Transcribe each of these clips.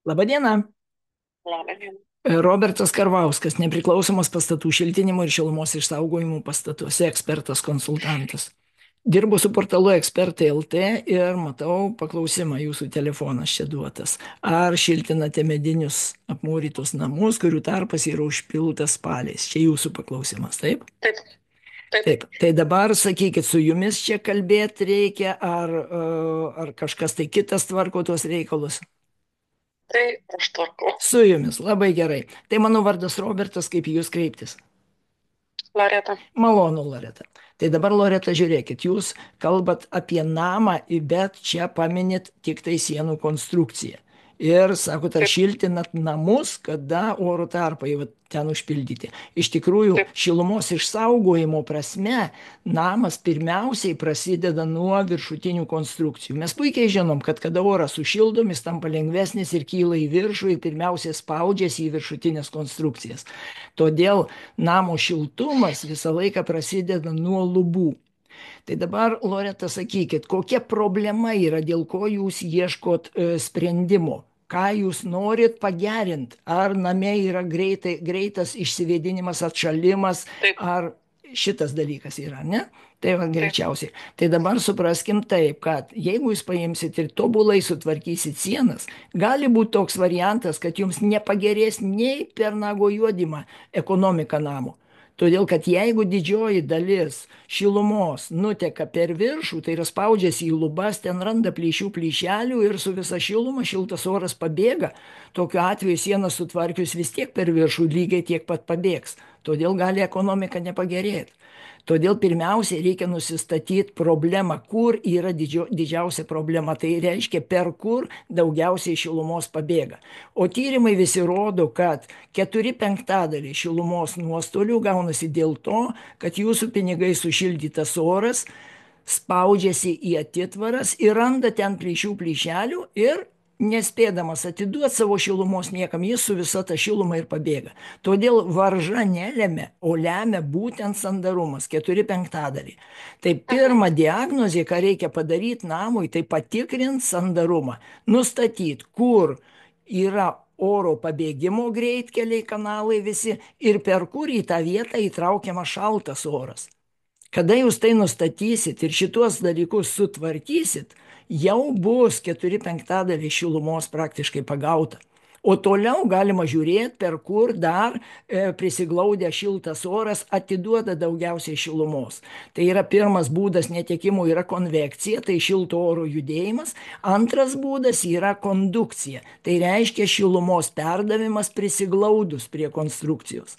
Labadiena. Labą dieną. Robertas Karvauskas, nepriklausomas pastatų šiltinimo ir šilumos išsaugojimo pastatuose ekspertas konsultantas. Dirbu su portalu Ekspertai LT ir matau paklausimą, jūsų telefonas čia duotas. Ar šiltinate medinius apmūrytus namus, kurių tarpas yra užpiltas spaliais? Čia jūsų paklausimas, taip? Taip, taip, Taip. Tai dabar sakykit, su jumis čia kalbėti reikia, ar kažkas tai kitas tvarko tuos reikalus? tai aš tvarkau. Su jumis, labai gerai. Tai mano vardas Robertas, kaip į jūs kreiptis. Loreta. Malonu, Loreta. Tai dabar, Loreta, žiūrėkit, jūs kalbat apie namą, bet čia paminit tik tai sienų konstrukciją. Ir sakot, ar Taip, šiltinat namus, kada oro tarpai va, ten užpildyti. Iš tikrųjų, taip, šilumos išsaugojimo prasme, namas pirmiausiai prasideda nuo viršutinių konstrukcijų. Mes puikiai žinom, kad kada oras sušildom, jis tampa lengvesnis ir kyla į viršų ir pirmiausiai spaudžiasi į viršutinės konstrukcijas. Todėl namo šiltumas visą laiką prasideda nuo lubų. Tai dabar, Loreta, sakykit, kokia problema yra, dėl ko jūs ieškot sprendimo? Ką jūs norit pagerinti? Ar name yra greitas išsivėdinimas, atšalimas, taip, ar šitas dalykas yra, ne? Tai va taip. greičiausiai. Tai dabar supraskim taip, kad jeigu jūs paimsit ir tobulai sutvarkysit sienas, gali būti toks variantas, kad jums nepagerės nei per nago juodimą ekonomika namo. Todėl, kad jeigu didžioji dalis šilumos nuteka per viršų, tai yra spaudžiasi į lubas, ten randa plyšių plyšelių ir su visa šiluma šiltas oras pabėga. Tokiu atveju sieną sutvarkius vis tiek per viršų lygiai tiek pat pabėgs. Todėl gali ekonomika nepagerėti. Todėl pirmiausia reikia nusistatyti problemą, kur yra didžiausia problema. Tai reiškia, per kur daugiausiai šilumos pabėga. O tyrimai visi rodo, kad 4/5 šilumos nuostolių gaunasi dėl to, kad jūsų pinigai sušildytas oras spaudžiasi į atitvaras ir randa ten plyšių plyšelių ir nespėdamas atiduoti savo šilumos niekam, jis su visa ta šiluma ir pabėga. Todėl varža nelemia, o lemia būtent sandarumas, 4/5. Tai Mhm. pirma diagnozė, ką reikia padaryti namui, tai patikrinti sandarumą, nustatyti, kur yra oro pabėgimo greitkeliai, kanalai visi ir per kur į tą vietą įtraukiamas šaltas oras. Kada jūs tai nustatysit ir šitos dalykus sutvarkysit, jau bus 4/5 šilumos praktiškai pagauta. O toliau galima žiūrėti, per kur dar prisiglaudė šiltas oras atiduoda daugiausiai šilumos. Tai yra pirmas būdas netekimo yra konvekcija, tai šilto oro judėjimas. Antras būdas yra kondukcija. Tai reiškia šilumos perdavimas prisiglaudus prie konstrukcijos.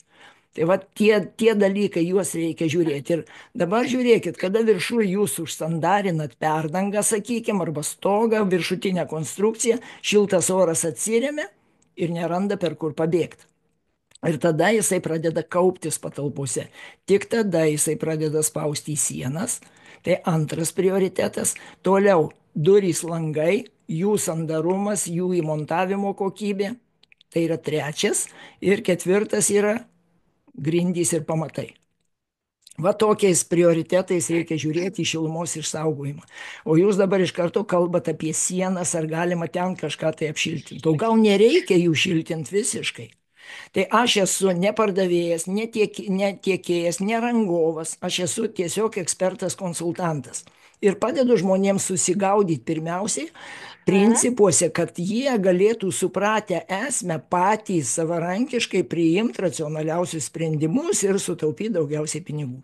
Tai va tie dalykai, juos reikia žiūrėti. Ir dabar žiūrėkit, kada viršų jūs užsandarinat perdangą, sakykime, arba stogą, viršutinę konstrukciją, šiltas oras atsiremia ir neranda per kur pabėgti. Ir tada jisai pradeda kauptis patalpose. Tik tada jisai pradeda spausti į sienas. Tai antras prioritetas. Toliau durys langai, jų sandarumas, jų įmontavimo kokybė. Tai yra trečias. Ir ketvirtas yra grindys ir pamatai. Va tokiais prioritetais reikia žiūrėti į šilumos išsaugojimą. O jūs dabar iš karto kalbate apie sienas, ar galima ten kažką tai apšiltinti. O gal nereikia jų šiltinti visiškai. Tai aš esu ne pardavėjas, ne tiekėjas, ne rangovas, aš esu tiesiog ekspertas konsultantas. Ir padedu žmonėms susigaudyti pirmiausiai Mhm. principuose, kad jie galėtų supratę esmę patys savarankiškai priimti racionaliausius sprendimus ir sutaupyti daugiausiai pinigų.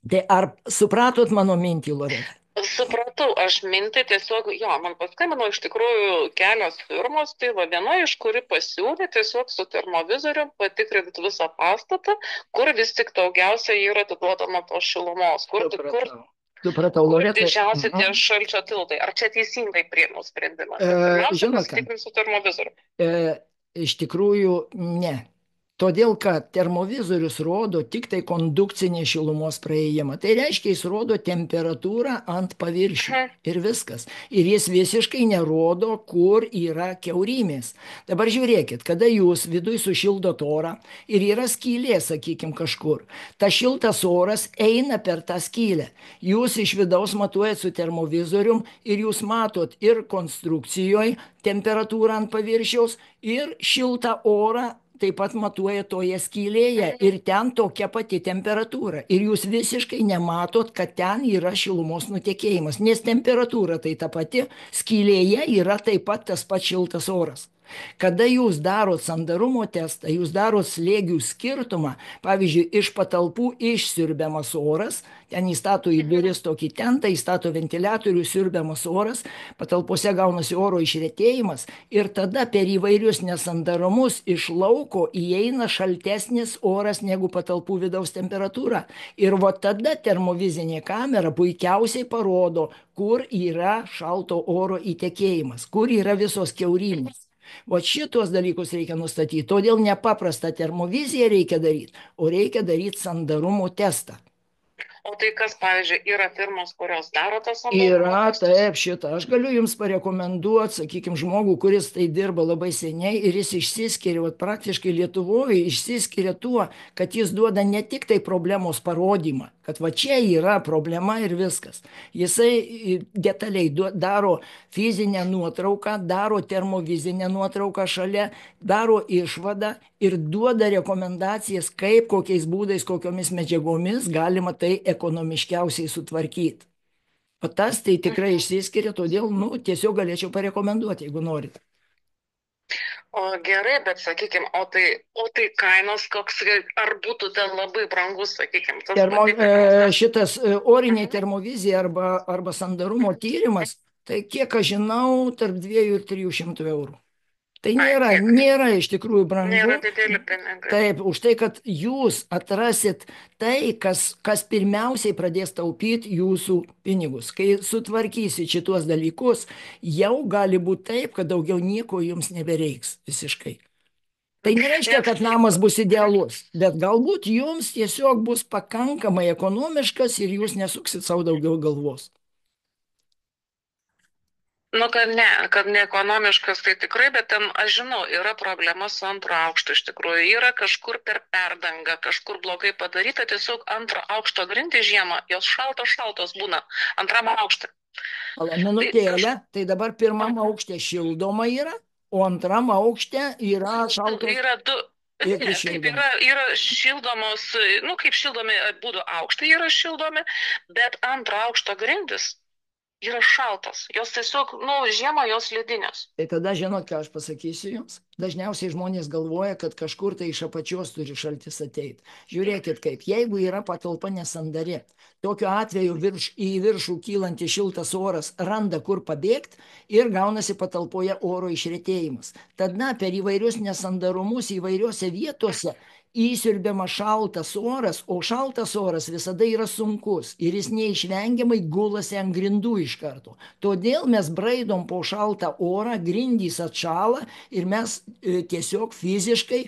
Tai ar supratot mano mintį, Loreta? Supratau, aš mintį tiesiog, jo, man paskambino iš tikrųjų kelios firmos, tai va viena iš kuri pasiūlė tiesiog su termovizoriu patikrinti visą pastatą, kur vis tik daugiausiai yra atiduodama tos šilumos, Supratau. Supratau, kur Loreta. didžiausi tie šalčio tiltai. Ar čia teisingai priėmiau sprendimą? Kad pirmiausia Žinot ką, pasitikrinsiu termovizoriu. iš tikrųjų ne. Todėl, kad termovizorius rodo tik tai kondukcinį šilumos praėjimą. Tai reiškia, jis rodo temperatūrą ant paviršių Mhm. ir viskas. Ir jis visiškai nerodo, kur yra kiaurymės. Dabar žiūrėkit, kada jūs viduj sušildot orą ir yra skylė, sakykime, kažkur. Ta šiltas oras eina per tą skylę. Jūs iš vidaus matuojat su termovizorium ir jūs matot ir konstrukcijoje temperatūrą ant paviršiaus, ir šiltą orą taip pat matuoja toje skylėje Mhm. ir ten tokia pati temperatūra. Ir jūs visiškai nematot, kad ten yra šilumos nutekėjimas, nes temperatūra tai ta pati, skylėje yra taip pat tas pats šiltas oras. Kada jūs darot sandarumo testą, jūs darot slėgių skirtumą, pavyzdžiui, iš patalpų išsiurbiamas oras, ten įstato į Mhm. duris tokį tentą, įstato ventiliatorių, siurbiamas oras, patalpose gaunasi oro išretėjimas ir tada per įvairius nesandarumus iš lauko įeina šaltesnis oras negu patalpų vidaus temperatūra. Ir va tada termovizinė kamera puikiausiai parodo, kur yra šalto oro įtekėjimas, kur yra visos kiaurymės. O šitos dalykus reikia nustatyti. Todėl nepaprastą termoviziją reikia daryti, o reikia daryti sandarumo testą. O tai kas, pavyzdžiui, yra firmos, kurios daro tas sandarumo Yra, testus? taip, šitą. Aš galiu Jums parekomenduoti, sakykime, žmogų, kuris tai dirba labai seniai ir jis išsiskiria, vat, praktiškai Lietuvoje išsiskiria tuo, kad jis duoda ne tik tai problemos parodymą, kad va čia yra problema ir viskas. Jisai detaliai daro fizinę nuotrauką, daro termovizinę nuotrauką šalia, daro išvadą ir duoda rekomendacijas, kaip, kokiais būdais, kokiomis medžiagomis galima tai ekonomiškiausiai sutvarkyti. O tas tai tikrai Mhm. išsiskiria, todėl, nu, tiesiog galėčiau parekomenduoti, jeigu norit. O gerai, bet sakykime, o tai kainos koks, ar būtų ten labai brangus, sakykime, tas patikrinimas, nes... Šitas oriniai Mhm. termovizija arba sandarumo tyrimas, tai kiek aš žinau, tarp 2 ir 300 eurų. Tai Ai, nėra, tiek, tai nėra iš tikrųjų brangu. nėra dideli pinigai. Taip, už tai, kad jūs atrasit tai, kas pirmiausiai pradės taupyti jūsų pinigus. Kai sutvarkysit šituos dalykus, jau gali būti taip, kad daugiau nieko jums nebereiks visiškai. Tai nereiškia, Nes... kad namas bus Mhm. idealus, bet galbūt jums tiesiog bus pakankamai ekonomiškas ir jūs nesuksit savo daugiau galvos. Nu, kad ne ekonomiškas, tai tikrai, bet ten, aš žinau, yra problema su antro aukštu, iš tikrųjų, yra kažkur per perdangą, kažkur blogai padaryta, tiesiog antro aukšto grindį žiemą, jos šaltos būna, antram aukšte. Pala Tai minutėlę, tai dabar pirmam aukšte šildoma yra, o antram aukšte yra šaltos yra du, irgi ne, kaip šildoma. yra šildomos, nu, kaip šildomi būdų aukštai yra šildomi, bet antro aukšto grindis yra šaltos, jos tiesiog, nu, žiemą jos ledinės. Tai tada žinot, ką aš pasakysiu jums? Dažniausiai žmonės galvoja, kad kažkur tai iš apačios turi šaltis ateiti. Žiūrėkit kaip, jeigu yra patalpa nesandari, tokiu atveju į viršų kylanti šiltas oras randa kur pabėgti ir gaunasi patalpoje oro išretėjimas. Tada per įvairius nesandarumus įvairiose vietose įsiurbiamas šaltas oras, o šaltas oras visada yra sunkus ir jis neišvengiamai gulasi ant grindų iš karto. Todėl mes braidom po šaltą orą, grindys atšala ir mes tiesiog fiziškai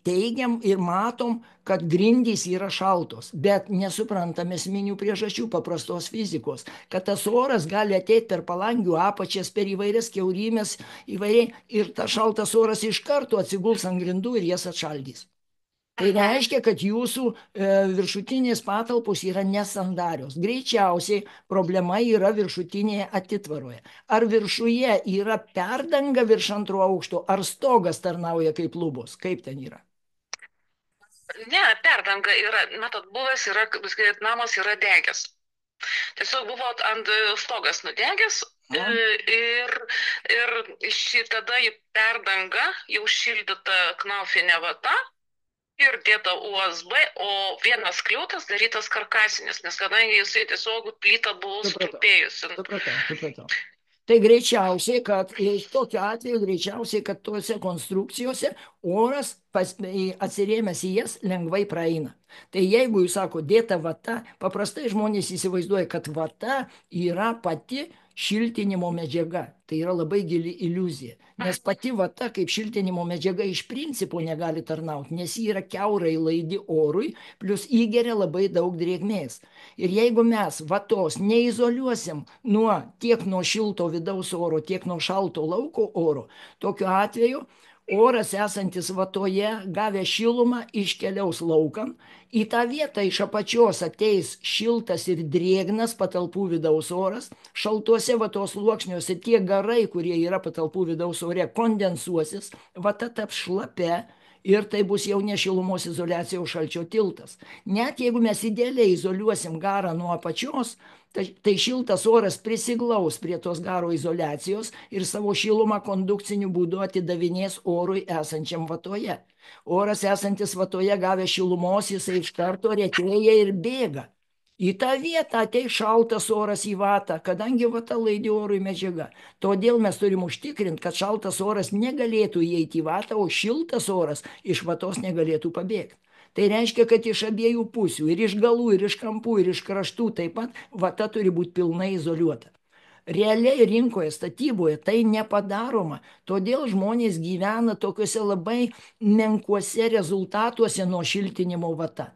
teigiam ir matom, kad grindys yra šaltos, bet nesuprantam esminių priežasčių paprastos fizikos, kad tas oras gali ateiti per palangių apačias, per įvairias kiaurymės, įvairiai, ir tas šaltas oras iš karto atsiguls ant grindų ir jas atšaldys. Tai Mhm. reiškia, kad jūsų viršutinės patalpos yra nesandarios. Greičiausiai problema yra viršutinėje atitvaroje. Ar viršuje yra perdanga virš antro aukšto, ar stogas tarnauja kaip lubos? Kaip ten yra? Ne, perdanga yra, matot, buvęs yra, kad namas yra degęs. Tiesiog buvo ant stogas nudegęs A? ir tada į perdangą jau šildyta knaufinė vata ir dėta USB, o vienas kliūtas darytas karkasinis, nes kadangi jisai tiesiog plyta buvo Supratau, sutrupėjusi. supratau. Tai greičiausiai, kad tokiu atveju greičiausiai, kad tuose konstrukcijose oras atsirėmęs į jas lengvai praeina. Tai jeigu jūs sako dėta vata, paprastai žmonės įsivaizduoja, kad vata yra pati šiltinimo medžiaga. Tai yra labai gili iliuzija. Nes pati vata kaip šiltinimo medžiaga iš principo negali tarnauti, nes ji yra kiaurai laidi orui, plus įgeria labai daug drėgmės. Ir jeigu mes vatos neizoliuosim tiek nuo šilto vidaus oro, tiek nuo šalto lauko oro, tokiu atveju oras esantis vatoje, gavę šilumą, iškeliaus laukan, į tą vietą iš apačios ateis šiltas ir drėgnas patalpų vidaus oras, šaltuose vatos sluoksniuose tie garai, kurie yra patalpų vidaus ore, kondensuosis, vata taps šlapia ir tai bus jau ne šilumos izoliacija, o šalčio tiltas. Net jeigu mes idealiai izoliuosim garą nuo apačios, tai šiltas oras prisiglaus prie tos garo izoliacijos ir savo šilumą kondukciniu būdu atidavinės orui esančiam vatoje. Oras esantis vatoje gavę šilumos, jisai iš karto retėja ir bėga. Į tą vietą ateis šaltas oras į vatą, kadangi vata laidi orui medžiaga. Todėl mes turim užtikrinti, kad šaltas oras negalėtų įeiti į vatą, o šiltas oras iš vatos negalėtų pabėgti. Tai reiškia, kad iš abiejų pusių, ir iš galų, ir iš kampų, ir iš kraštų taip pat vata turi būti pilnai izoliuota. Realiai rinkoje, statyboje tai nepadaroma, todėl žmonės gyvena tokiuose labai menkuose rezultatuose nuo šiltinimo vata.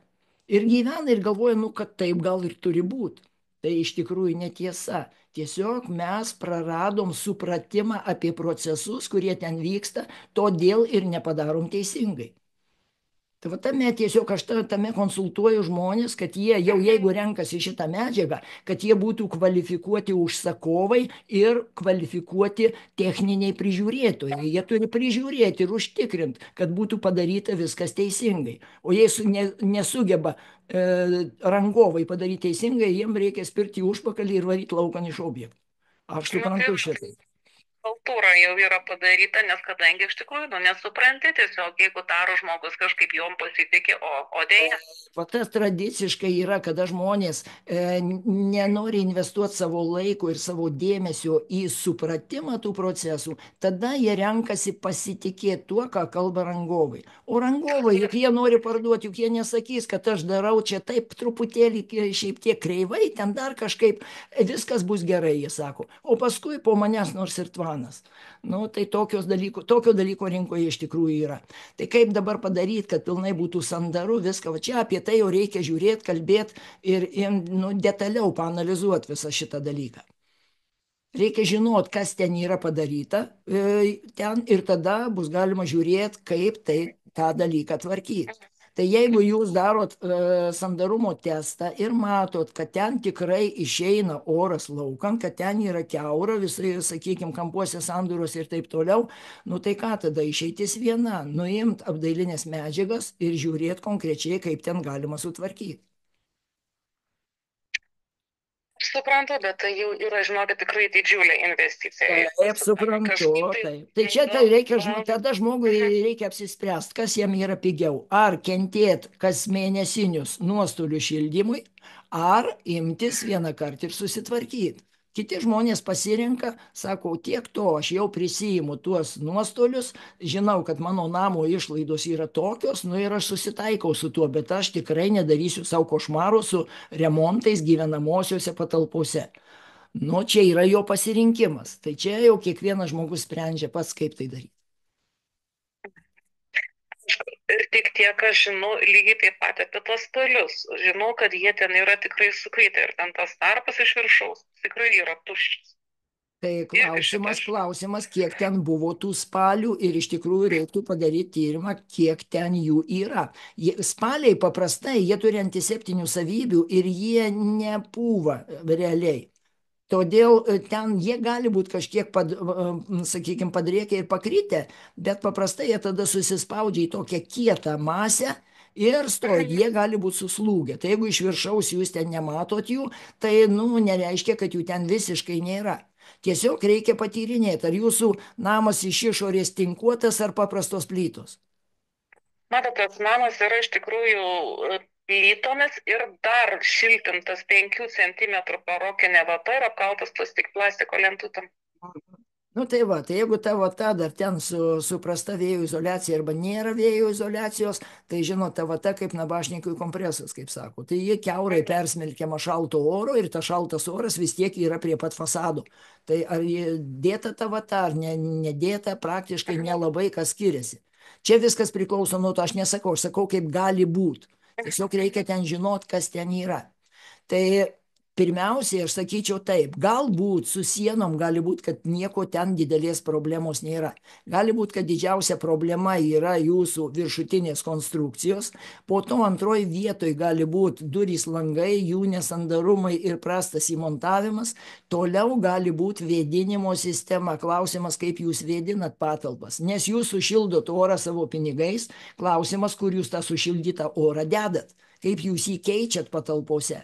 Ir gyvena ir galvoja, kad taip gal ir turi būti. Tai iš tikrųjų netiesa. Tiesiog mes praradom supratimą apie procesus, kurie ten vyksta, todėl ir nepadarom teisingai. Tai va tame tiesiog aš tame konsultuoju žmonės, kad jie jau jeigu renkasi šitą medžiagą, kad jie būtų kvalifikuoti užsakovai ir kvalifikuoti techniniai prižiūrėtojai. Jie turi prižiūrėti ir užtikrinti, kad būtų padaryta viskas teisingai. O jei nesugeba rangovai padaryti teisingai, jiems reikia spirti į užpakalį ir varyti laukan iš objektų. Aš suprantu šitai. Kultūra jau yra padaryta, nes kadangi iš tikrųjų nesupranti, tiesiog jeigu daro žmogus kažkaip jom pasitikė, o dėja. Va tas tradiciškai yra, kada žmonės nenori investuoti savo laiko ir savo dėmesio į supratimą tų procesų, tada jie renkasi pasitikėti tuo, ką kalba rangovai. O rangovai, juk jie nori parduoti, juk jie nesakys, kad aš darau čia taip truputėlį šiaip tiek kreivai, ten dar kažkaip viskas bus gerai, jie sako. O paskui po manęs nors ir tvanas. Tai tokio dalyko rinkoje iš tikrųjų yra. Tai kaip dabar padaryti, kad pilnai būtų sandaru viską, va čia apie tai jau reikia žiūrėti, kalbėti ir detaliau paanalizuoti visą šitą dalyką. Reikia žinoti, kas ten yra padaryta ten ir tada bus galima žiūrėti, kaip tą dalyką tvarkyti. Tai jeigu jūs darot sandarumo testą ir matot, kad ten tikrai išeina oras laukan, kad ten yra kiaura, visai, sakykime, kampuose sandūros ir taip toliau, tai ką tada išeitis viena, nuimt apdailinės medžiagas ir žiūrėti konkrečiai, kaip ten galima sutvarkyti. Suprantu, bet tai jau yra, žinokit, tikrai didžiulė investicija. Taip, suprantu, taip. Tai čia tada žmogui reikia apsispręsti, kas jam yra pigiau. Ar kentėti kas mėnesinius nuostolių šildymui, ar imtis vieną kartą ir susitvarkyti. Kiti žmonės pasirenka, sako, tiek to, aš jau prisijimu tuos nuostolius, žinau, kad mano namo išlaidos yra tokios, ir aš susitaikau su tuo, bet aš tikrai nedarysiu savo košmarų su remontais gyvenamosiose patalpose. Čia yra jo pasirinkimas. Tai čia jau kiekvienas žmogus sprendžia pats, kaip tai daryti. Ir tik tiek aš žinau lygiai taip pat apie tos spalius. Žinau, kad jie ten yra tikrai sukaitę ir ten tas tarpas iš viršaus tikrai yra tuščias. Tai klausimas, kiek ten buvo tų spalių ir iš tikrųjų reiktų padaryti tyrimą, kiek ten jų yra. Spaliai paprastai, jie turi antiseptinių savybių ir jie nepūva realiai. Todėl ten jie gali būti kažkiek, sakykime, padrėkę ir pakrytę, bet paprastai jie tada susispaudžia į tokią kietą masę ir jie gali būti suslūgę. Tai jeigu iš viršaus jūs ten nematot jų, tai nereiškia, kad jų ten visiškai nėra. Tiesiog reikia patyrinėti, ar jūsų namas iš išorės tinkuotas ar paprastos plytos. Matot, tas namas yra iš tikrųjų plytomis ir dar šiltintas 5 cm barokinė vata ir apkaltas plastiko lentutėm. Nu tai va, tai jeigu tavo ta dar ten su prasta vėjo izoliacija arba nėra vėjo izoliacijos, tai žinot, ta vata kaip nabašnikui kompresas, kaip sako. Tai jie keurai persmelkiama šalto oro ir tas šaltas oras vis tiek yra prie pat fasado. Tai ar jie dėta ta vata ar nedėta, praktiškai nelabai kas skiriasi. Čia viskas priklauso nuo to, aš nesakau, aš sakau, kaip gali būti. Tiesiog reikia ten žinot, kas ten yra. Tai pirmiausiai aš sakyčiau taip, galbūt su sienom gali būti, kad nieko ten didelės problemos nėra. Gali būti, kad didžiausia problema yra jūsų viršutinės konstrukcijos, po to antroji vietoj gali būti durys, langai, jų nesandarumai ir prastas įmontavimas, toliau gali būti vėdinimo sistema, klausimas, kaip jūs vėdinat patalpas, nes jūs sušildot orą savo pinigais, klausimas, kur jūs tą sušildytą orą dedat, kaip jūs jį keičiat patalpose.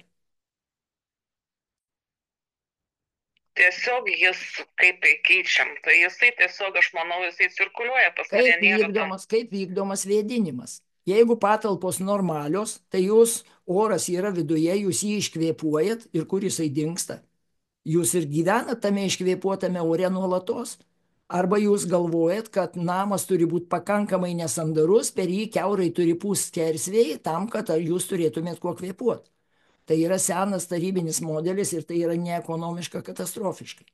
Tiesiog jis, kaip tai keičiam, tai jisai tiesiog, aš manau, jisai cirkuliuoja pas mane, nėra tam. Kaip vykdomas vėdinimas. Jeigu patalpos normalios, tai jūs oras yra viduje, jūs jį iškvėpuojat ir kur jisai dingsta. Jūs ir gyvenat tame iškvėpuotame ore nuolatos. Arba jūs galvojat, kad namas turi būti pakankamai nesandarus, per jį keurai turi pūst skersvėjai tam, kad jūs turėtumėt kuo kvėpuoti. Tai yra senas tarybinis modelis ir tai yra neekonomiška katastrofiškai.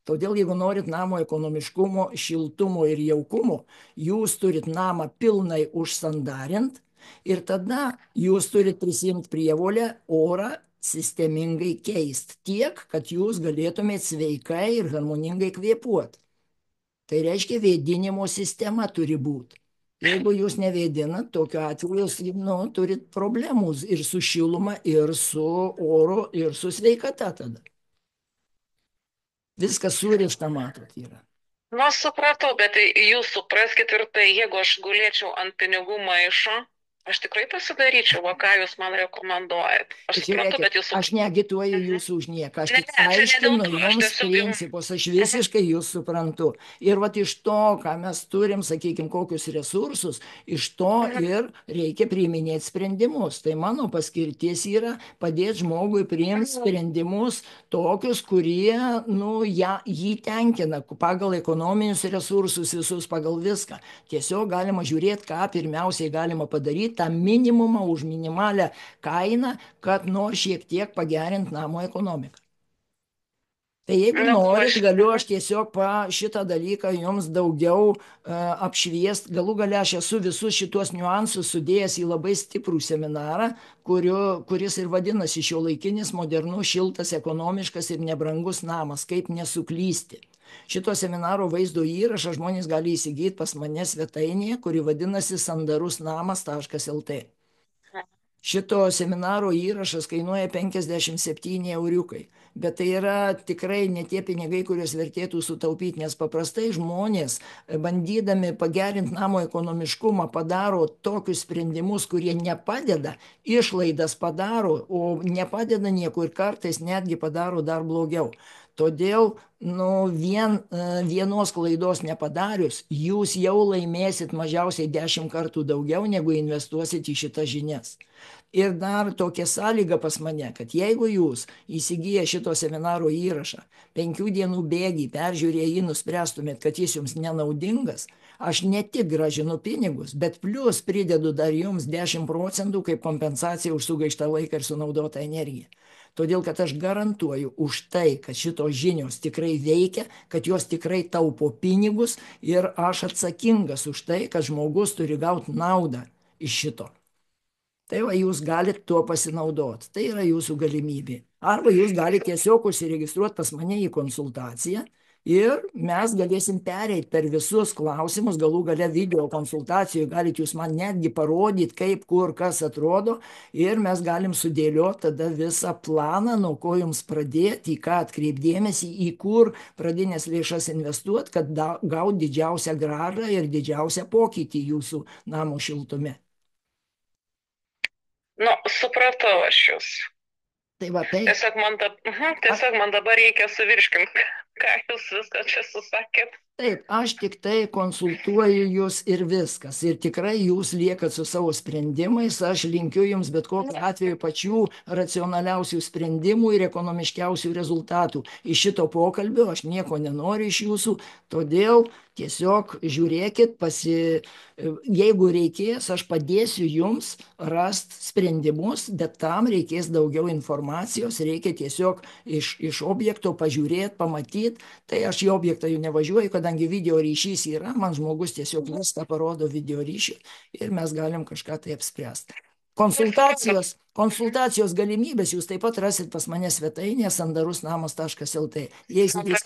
Todėl, jeigu norit namo ekonomiškumo, šiltumo ir jaukumo, jūs turit namą pilnai užsandarint ir tada jūs turit prisimti prievolę orą sistemingai keist tiek, kad jūs galėtumėt sveikai ir harmoningai kvėpuoti. Tai reiškia, vėdinimo sistema turi būti. Jeigu jūs nevėdinat, tokiu atveju jūs turit problemų ir su šiluma, ir su oru, ir su sveikata tada. Viskas surišta, matot, yra. Nu, supratau, bet jūs supraskite ir tai, jeigu aš gulėčiau ant pinigų maišo, aš tikrai pasidaryčiau, o ką jūs man rekomenduojat. Aš suprantu, bet jūs... Aš neagituoju jūsų už nieką, aš tik aiškinu jums principus, aš visiškai jūs suprantu. Ir vat iš to, ką mes turim, sakykime, kokius resursus, iš to ir reikia priiminėti sprendimus. Tai mano paskirtis yra padėti žmogui priimti sprendimus tokius, kurie, jį tenkina pagal ekonominius resursus, visus pagal viską. Tiesiog galima žiūrėti, ką pirmiausiai galima padaryti, tą minimumą už minimalę kainą, kad nors šiek tiek pagerinti namo ekonomiką. Tai jeigu norit, galiu aš tiesiog šitą dalyką jums daugiau apšviest. Galų gale aš esu visus šituos niuansus sudėjęs į labai stiprų seminarą, kuris ir vadinasi Šiuolaikinis, modernus, šiltas, ekonomiškas ir nebrangus namas, kaip nesuklysti. Šito seminaro vaizdo įrašą žmonės gali įsigyti pas mane svetainėje, kuri vadinasi sandarusnamas.lt. Šito seminaro įrašas kainuoja 57 euriukai, bet tai yra tikrai ne tie pinigai, kuriuos vertėtų sutaupyti, nes paprastai žmonės, bandydami pagerinti namo ekonomiškumą, padaro tokius sprendimus, kurie nepadeda, išlaidas padaro, o nepadeda nieko ir kartais netgi padaro dar blogiau. Todėl vienos klaidos nepadarius, jūs jau laimėsit mažiausiai 10 kartų daugiau, negu investuosit į šitas žinias. Ir dar tokia sąlyga pas mane, kad jeigu jūs įsigiję šito seminaro įrašą, 5 dienų bėgį peržiūrėję jį nuspręstumėt, kad jis jums nenaudingas, aš ne tik gražinu pinigus, bet plus pridedu dar jums 10% kaip kompensacija už sugaištą laiką ir sunaudotą energiją. Todėl, kad aš garantuoju už tai, kad šitos žinios tikrai veikia, kad jos tikrai taupo pinigus ir aš atsakingas už tai, kad žmogus turi gauti naudą iš šito. Tai va, jūs galite tuo pasinaudoti. Tai yra jūsų galimybė. Arba jūs galite tiesiog užsiregistruoti pas mane į konsultaciją ir mes galėsim pereiti per visus klausimus, galų gale video konsultacijų, galite jūs man netgi parodyti, kaip, kur, kas atrodo ir mes galim sudėlioti tada visą planą, nuo ko jums pradėti, į ką atkreipdėmėsi, į kur pradinės lėšas investuoti, kad gauti didžiausią grąžą ir didžiausią pokytį jūsų namo šiltume. Supratau aš jūs. Tai va, tai... Tiesiog man dabar reikia suvirškinti, ką jūs viską čia susakėt. Taip, aš tik tai konsultuoju jūs ir viskas. Ir tikrai jūs liekat su savo sprendimais. Aš linkiu jums bet kokiu atveju pačių racionaliausių sprendimų ir ekonomiškiausių rezultatų. Iš šito pokalbio aš nieko nenoriu iš jūsų, todėl tiesiog žiūrėkit, jeigu reikės, aš padėsiu jums rast sprendimus, bet tam reikės daugiau informacijos, reikia tiesiog iš objekto pažiūrėti, pamatyti. Tai aš į objektą jau nevažiuoju, kadangi video ryšys yra, man žmogus tiesiog viską parodo video ryšį ir mes galim kažką tai apspręsti. Konsultacijos galimybės jūs taip pat rasit pas mane svetainėje sandarusnamas.lt. Įeisit į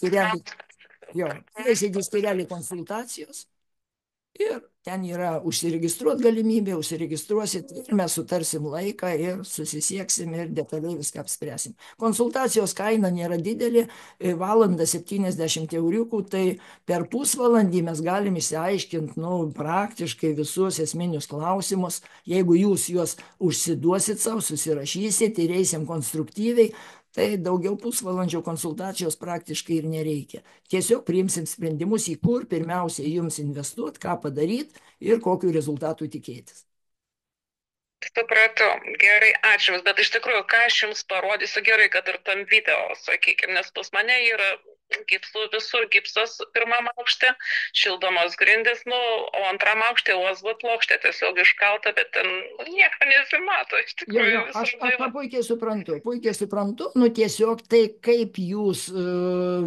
skyrelį konsultacijos ir ten yra užsiregistruot galimybė, užsiregistruosit ir mes sutarsim laiką ir susisieksim ir detaliai viską apspręsim. Konsultacijos kaina nėra didelė, valanda 70 euriukų, tai per pusvalandį mes galim išsiaiškinti praktiškai visus esminius klausimus. Jeigu jūs juos užsiduosit savo, susirašysit ir eisim konstruktyviai, tai daugiau pusvalandžio konsultacijos praktiškai ir nereikia. Tiesiog priimsim sprendimus, į kur pirmiausia jums investuoti, ką padaryti ir kokiu rezultatu tikėtis. Supratau, gerai, ačiū. Bet iš tikrųjų, ką aš jums parodysiu, gerai, kad ir tam video, sakykime, nes pas mane yra visur gipsas pirmam aukšte, šildomos grindys, o antram aukšte OSB plokštė tiesiog iškalta, bet ten nieko nesimato, iš tikrųjų. Aš puikiai suprantu, tiesiog tai, kaip jūs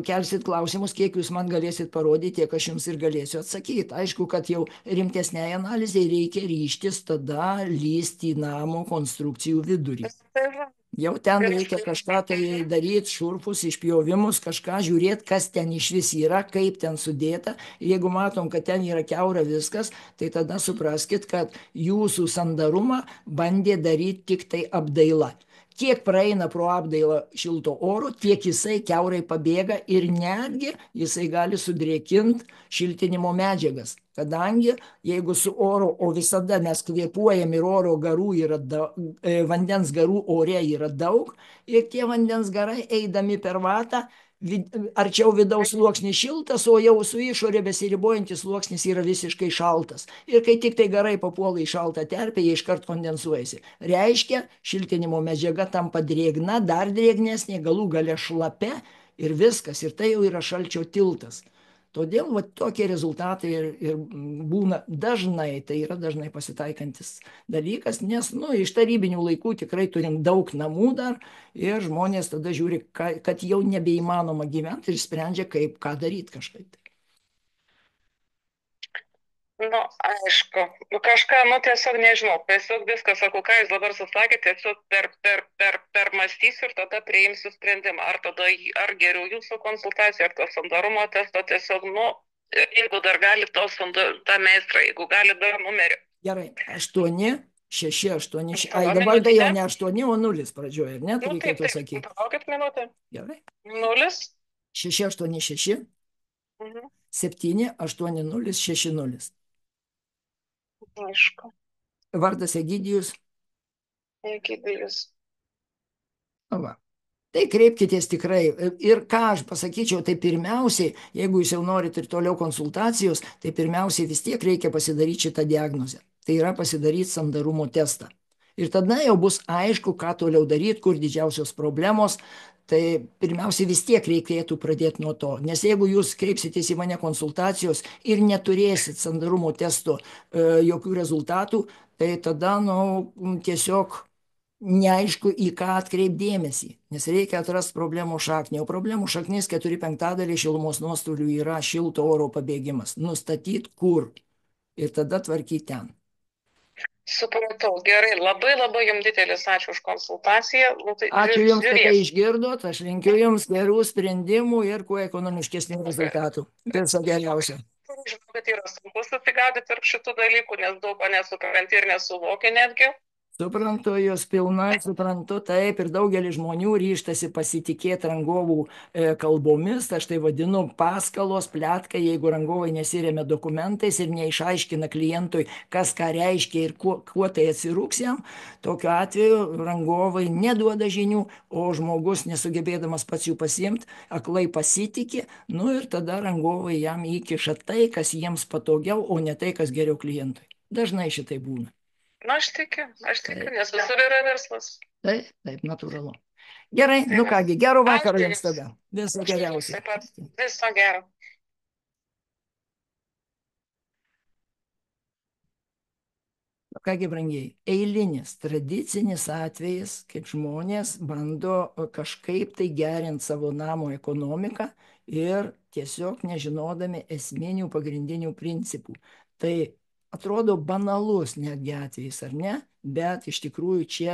kelsit klausimus, kiek jūs man galėsit parodyti, tiek aš jums ir galėsiu atsakyti. Aišku, kad jau rimtesniai analizai reikia ryžtis tada lysti į namo konstrukcijų vidurį. Jau ten reikia kažką tai daryti, šurfus, išpjovimus, kažką žiūrėti, kas ten iš vis yra, kaip ten sudėta. Jeigu matom, kad ten yra kiaura viskas, tai tada supraskit, kad jūsų sandarumą bandė daryti tik tai apdaila. Kiek praeina pro apdailą šilto oro, tiek jisai kiaurai pabėga ir netgi jisai gali sudrėkinti šiltinimo medžiagas. Kadangi jeigu su oro, o visada mes kvėpuojam ir oro garų yra vandens garų ore yra daug, ir tie vandens garai eidami per vatą, arčiau vidaus sluoksnis šiltas, o jau su išorė besiribojantis sluoksnis yra visiškai šaltas. Ir kai tik tai garai papuola į šaltą terpę, jie iškart kondensuojasi. Reiškia, šiltinimo medžiaga tampa drėgna, dar drėgnesnė, galų gale šlapia ir viskas. Ir tai jau yra šalčio tiltas. Todėl tokie rezultatai ir būna dažnai, tai yra dažnai pasitaikantis dalykas, nes iš tarybinių laikų tikrai turim daug namų dar ir žmonės tada žiūri, kad jau nebeįmanoma gyventi ir sprendžia, ką daryti kažkaip. Aišku, kažką, tiesiog nežinau, tiesiog viskas, sakau, ką jūs dabar susakėte, tiesiog permastysiu ir tada priimsiu sprendimą, ar geriau jūsų konsultacija, ar to sandarumo testo, tiesiog, jeigu dar gali tą meistrą, jeigu gali dar numerį. Gerai, 8, 6, 8, 6, dabar tai jau ne 8, o 0 pradžioje, ne, tai reikėtų sakyti. Palaukit minutę. Gerai. 0. 6, 8, 6, 7, 8, 0, 6, 0. Aišku. Vardas Egidijus. Egidijus. Va. Tai kreipkitės tikrai. Ir ką aš pasakyčiau, tai pirmiausiai, jeigu jūs jau norit ir toliau konsultacijos, tai pirmiausiai vis tiek reikia pasidaryti šitą diagnozę. Tai yra pasidaryti sandarumo testą. Ir tada jau bus aišku, ką toliau daryti, kur didžiausios problemos. Tai pirmiausiai vis tiek reikėtų pradėti nuo to. Nes jeigu jūs kreipsitės į mane konsultacijos ir neturėsit sandarumo testo jokių rezultatų, tai tada tiesiog neaišku, į ką atkreipdėmėsi. Nes reikia atrasti problemų šaknį. O problemų šaknis 4/5 šilumos nuostolių yra šilto oro pabėgimas. Nustatyti kur. Ir tada tvarkyti ten. Supratau, gerai, labai jums didelis ačiū už konsultaciją. Ačiū jums, kad tai išgirdot, aš linkiu jums gerų sprendimų ir kuo ekonomiškesnių rezultatų. Viso geriausio. Žinau, kad yra sunku susigaudyti tarp šitų dalykų, nes daug ko nesupranti ir nesuvokia netgi. Suprantu, jūs pilnai suprantu, taip, ir daugelis žmonių ryštasi pasitikėti rangovų kalbomis, aš tai vadinu paskalos, plėtkai, jeigu rangovai nesiremia dokumentais ir neišaiškina klientui, kas ką reiškia ir kuo tai atsirūks jam, tokiu atveju rangovai neduoda žinių, o žmogus nesugebėdamas pats jų pasiimti, aklai pasitikė, nu ir tada rangovai jam įkiša tai, kas jiems patogiau, o ne tai, kas geriau klientui. Dažnai šitai būna. Na, aš tikiu, nes visur yra verslas. Taip, taip, natūralu. Gerai, Tai nu va. kągi, gero vakaro Ačiū jums Jums. tada. Viso Ačiū Jums geriausio. taip pat. Viso gero. Nu kągi, brangiai, eilinis, tradicinis atvejis, kaip žmonės bando kažkaip tai gerinti savo namo ekonomiką ir tiesiog nežinodami esminių pagrindinių principų. Tai atrodo banalus netgi atvejis, ar ne? Bet iš tikrųjų čia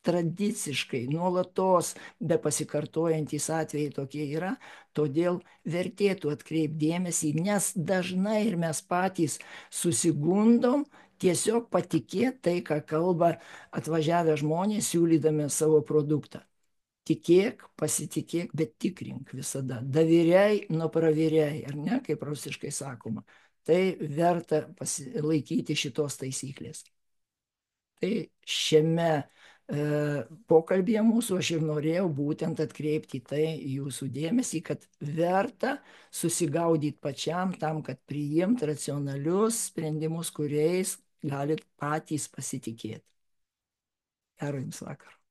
tradiciškai nuolatos be pasikartojantys atvejai tokie yra, todėl vertėtų atkreipti dėmesį, nes dažnai ir mes patys susigundom tiesiog patikėti tai, ką kalba atvažiavę žmonės, siūlydami savo produktą. Tikėk, pasitikėk, bet tikrink visada. Daviriai nuo pravyriai, ar ne, kaip rusiškai sakoma. Tai verta laikyti šitos taisyklės. Tai šiame pokalbėje mūsų aš ir norėjau būtent atkreipti į tai jūsų dėmesį, kad verta susigaudyti pačiam tam, kad priimt racionalius sprendimus, kuriais galit patys pasitikėti. Gero jums vakaro.